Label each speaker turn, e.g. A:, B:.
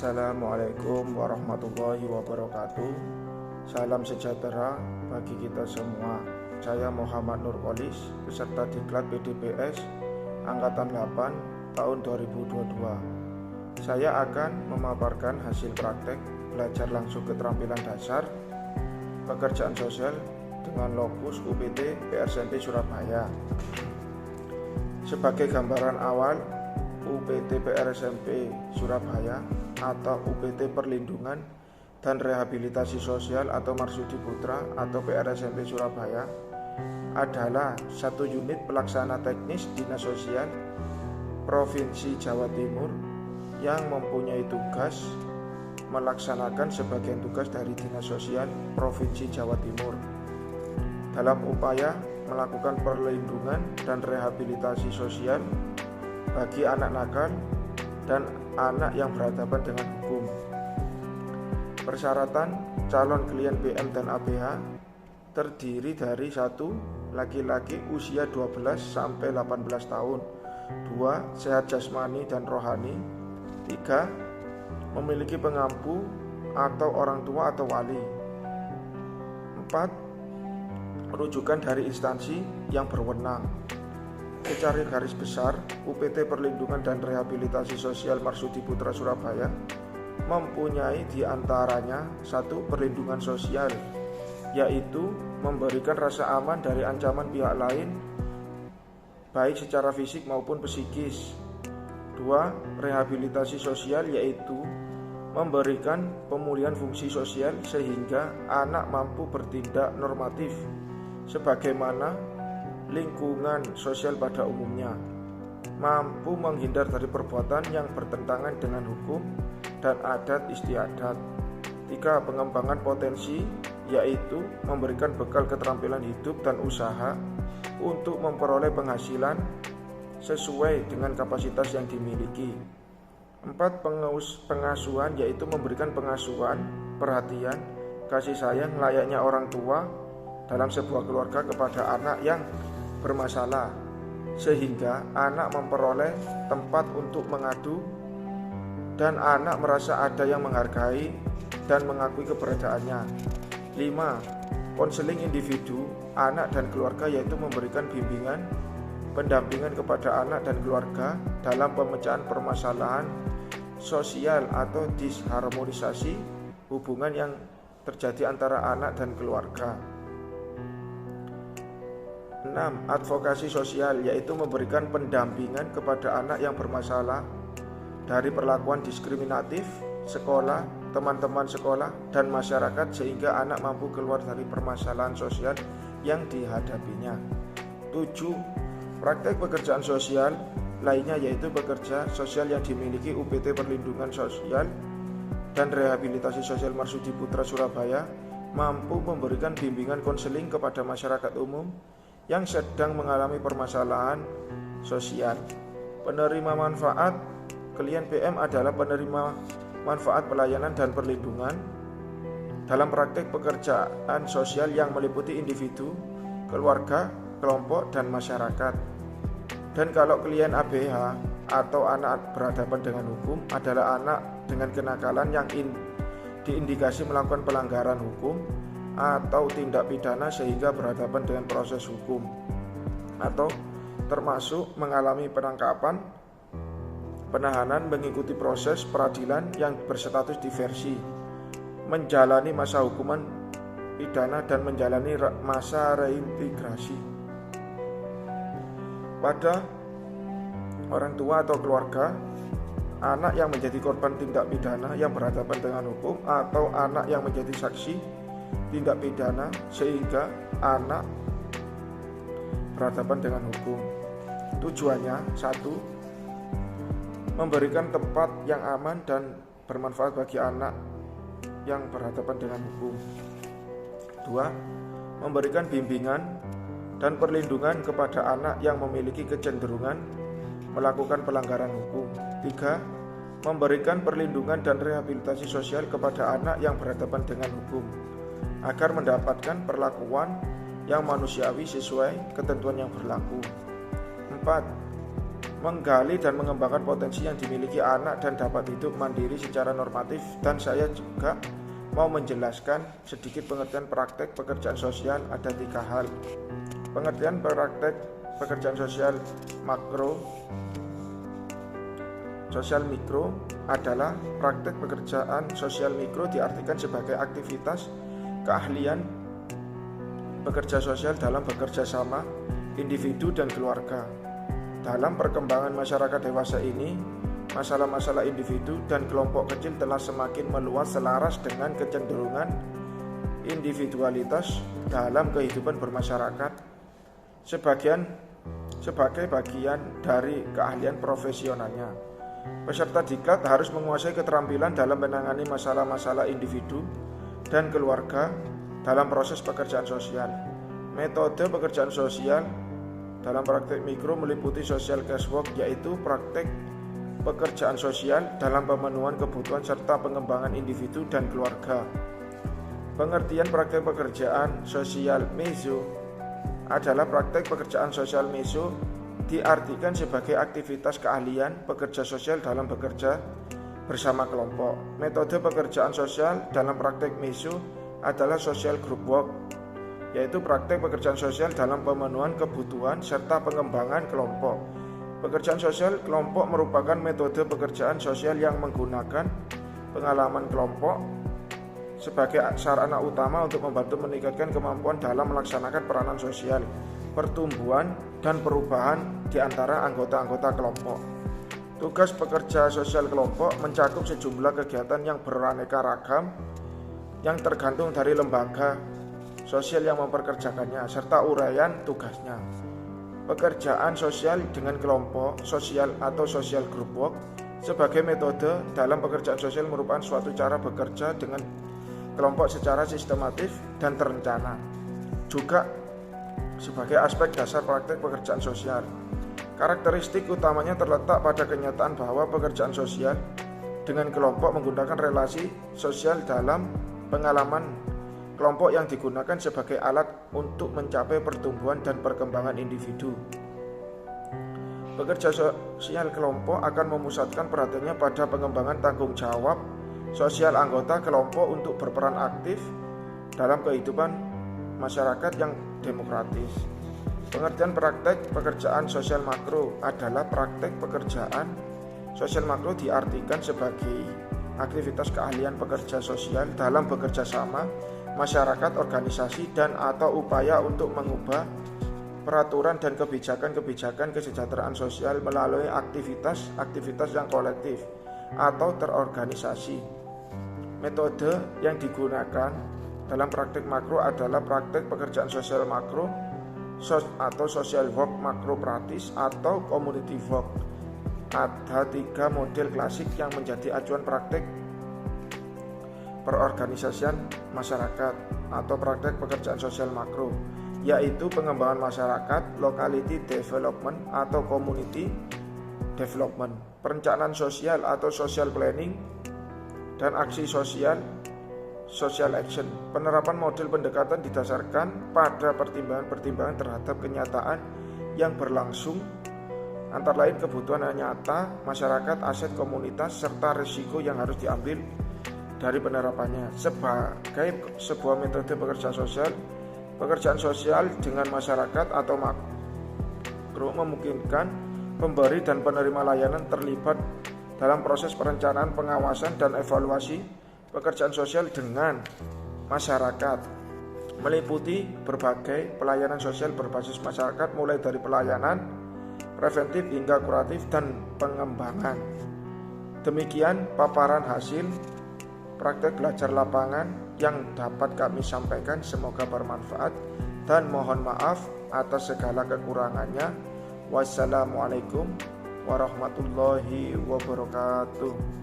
A: Assalamualaikum warahmatullahi wabarakatuh. Salam sejahtera bagi kita semua. Saya Muhammad Nurkolis, peserta Diklat PDPS Angkatan 8 tahun 2022. Saya akan memaparkan hasil praktek belajar langsung keterampilan dasar pekerjaan sosial dengan lokus UPT PRSMP Surabaya. Sebagai gambaran awal, UPT PRSMP Surabaya atau UPT Perlindungan dan Rehabilitasi Sosial atau Marsudi Putra atau PRSMP Surabaya adalah satu unit pelaksana teknis Dinas Sosial Provinsi Jawa Timur yang mempunyai tugas melaksanakan sebagian tugas dari Dinas Sosial Provinsi Jawa Timur dalam upaya melakukan perlindungan dan rehabilitasi sosial bagi anak nakal dan anak yang berhadapan dengan hukum. Persyaratan calon klien PM dan ABH terdiri dari 1. Laki-laki usia 12 sampai 18 tahun, 2. Sehat jasmani dan rohani, 3. Memiliki pengampu atau orang tua atau wali, 4. Rujukan dari instansi yang berwenang. Secara garis besar, UPT Perlindungan dan Rehabilitasi Sosial Marsudi Putra Surabaya mempunyai diantaranya 1. Perlindungan sosial, yaitu memberikan rasa aman dari ancaman pihak lain baik secara fisik maupun psikis. 2. Rehabilitasi sosial, yaitu memberikan pemulihan fungsi sosial sehingga anak mampu bertindak normatif sebagaimana lingkungan sosial pada umumnya, mampu menghindar dari perbuatan yang bertentangan dengan hukum dan adat istiadat. 3. Pengembangan potensi, yaitu memberikan bekal keterampilan hidup dan usaha untuk memperoleh penghasilan sesuai dengan kapasitas yang dimiliki. 4. Pengasuhan, yaitu memberikan pengasuhan, perhatian, kasih sayang layaknya orang tua dalam sebuah keluarga kepada anak yang bermasalah, sehingga anak memperoleh tempat untuk mengadu dan anak merasa ada yang menghargai dan mengakui keberadaannya. 5. Konseling individu, anak dan keluarga, yaitu memberikan bimbingan, pendampingan kepada anak dan keluarga dalam pemecahan permasalahan sosial atau disharmonisasi hubungan yang terjadi antara anak dan keluarga. 6. Advokasi sosial, yaitu memberikan pendampingan kepada anak yang bermasalah dari perlakuan diskriminatif sekolah, teman-teman sekolah, dan masyarakat sehingga anak mampu keluar dari permasalahan sosial yang dihadapinya. 7. Praktek pekerjaan sosial lainnya, yaitu pekerja sosial yang dimiliki UPT Perlindungan Sosial dan Rehabilitasi Sosial Marsudi Putra Surabaya mampu memberikan bimbingan konseling kepada masyarakat umum yang sedang mengalami permasalahan sosial. Penerima manfaat klien PM adalah penerima manfaat pelayanan dan perlindungan dalam praktek pekerjaan sosial yang meliputi individu, keluarga, kelompok, dan masyarakat. Dan kalau klien ABH atau anak berhadapan dengan hukum adalah anak dengan kenakalan yang diindikasi melakukan pelanggaran hukum atau tindak pidana sehingga berhadapan dengan proses hukum, atau termasuk mengalami penangkapan, penahanan, mengikuti proses peradilan yang berstatus diversi, menjalani masa hukuman pidana, dan menjalani masa reintegrasi. Pada orang tua atau keluarga anak yang menjadi korban tindak pidana yang berhadapan dengan hukum atau anak yang menjadi saksi tindak pidana sehingga anak berhadapan dengan hukum. Tujuannya 1. Memberikan tempat yang aman dan bermanfaat bagi anak yang berhadapan dengan hukum. 2. Memberikan bimbingan dan perlindungan kepada anak yang memiliki kecenderungan melakukan pelanggaran hukum. 3. Memberikan perlindungan dan rehabilitasi sosial kepada anak yang berhadapan dengan hukum agar mendapatkan perlakuan yang manusiawi sesuai ketentuan yang berlaku. 4. menggali dan mengembangkan potensi yang dimiliki anak dan dapat hidup mandiri secara normatif. Dan saya juga mau menjelaskan sedikit pengertian praktek pekerjaan sosial. Ada 3 hal. Pengertian praktek pekerjaan sosial makro, sosial mikro adalah praktek pekerjaan sosial mikro diartikan sebagai aktivitas keahlian pekerja sosial dalam bekerja sama individu dan keluarga. Dalam perkembangan masyarakat dewasa ini, masalah-masalah individu dan kelompok kecil telah semakin meluas selaras dengan kecenderungan individualitas dalam kehidupan bermasyarakat sebagai bagian dari keahlian profesionalnya. Peserta diklat harus menguasai keterampilan dalam menangani masalah-masalah individu dan keluarga dalam proses pekerjaan sosial. Metode pekerjaan sosial dalam praktek mikro meliputi social casework, yaitu praktek pekerjaan sosial dalam pemenuhan kebutuhan serta pengembangan individu dan keluarga. Pengertian praktek pekerjaan sosial meso adalah praktek pekerjaan sosial meso diartikan sebagai aktivitas keahlian pekerja sosial dalam bekerja bersama kelompok. Metode pekerjaan sosial dalam praktek meso adalah social group work, yaitu praktek pekerjaan sosial dalam pemenuhan kebutuhan serta pengembangan kelompok. Pekerjaan sosial kelompok merupakan metode pekerjaan sosial yang menggunakan pengalaman kelompok sebagai sarana utama untuk membantu meningkatkan kemampuan dalam melaksanakan peranan sosial, pertumbuhan, dan perubahan di antara anggota-anggota kelompok. Tugas pekerja sosial kelompok mencakup sejumlah kegiatan yang beraneka ragam yang tergantung dari lembaga sosial yang memperkerjakannya serta uraian tugasnya. Pekerjaan sosial dengan kelompok sosial atau social group work sebagai metode dalam pekerjaan sosial merupakan suatu cara bekerja dengan kelompok secara sistematif dan terencana, juga sebagai aspek dasar praktek pekerjaan sosial. Karakteristik utamanya terletak pada kenyataan bahwa pekerjaan sosial dengan kelompok menggunakan relasi sosial dalam pengalaman kelompok yang digunakan sebagai alat untuk mencapai pertumbuhan dan perkembangan individu. Pekerja sosial kelompok akan memusatkan perhatiannya pada pengembangan tanggung jawab sosial anggota kelompok untuk berperan aktif dalam kehidupan masyarakat yang demokratis. Pengertian praktek pekerjaan sosial makro adalah praktek pekerjaan sosial makro diartikan sebagai aktivitas keahlian pekerja sosial dalam bekerja sama masyarakat, organisasi, dan atau upaya untuk mengubah peraturan dan kebijakan-kebijakan kesejahteraan sosial melalui aktivitas yang kolektif atau terorganisasi. Metode yang digunakan dalam praktek makro adalah praktek pekerjaan sosial makro atau social work makro praktis atau community work. Ada 3 model klasik yang menjadi acuan praktek perorganisasian masyarakat atau praktek pekerjaan sosial makro, yaitu pengembangan masyarakat, locality development atau community development, perencanaan sosial atau social planning, dan aksi sosial, social action. Penerapan model pendekatan didasarkan pada pertimbangan-pertimbangan terhadap kenyataan yang berlangsung, antara lain kebutuhan nyata masyarakat, aset komunitas, serta risiko yang harus diambil dari penerapannya. Sebagai sebuah metode pekerjaan sosial dengan masyarakat atau makro memungkinkan pemberi dan penerima layanan terlibat dalam proses perencanaan, pengawasan, dan evaluasi pekerjaan sosial dengan masyarakat, meliputi berbagai pelayanan sosial berbasis masyarakat mulai dari pelayanan preventif hingga kuratif dan pengembangan. Demikian paparan hasil praktek belajar lapangan yang dapat kami sampaikan, semoga bermanfaat dan mohon maaf atas segala kekurangannya. Wassalamualaikum warahmatullahi wabarakatuh.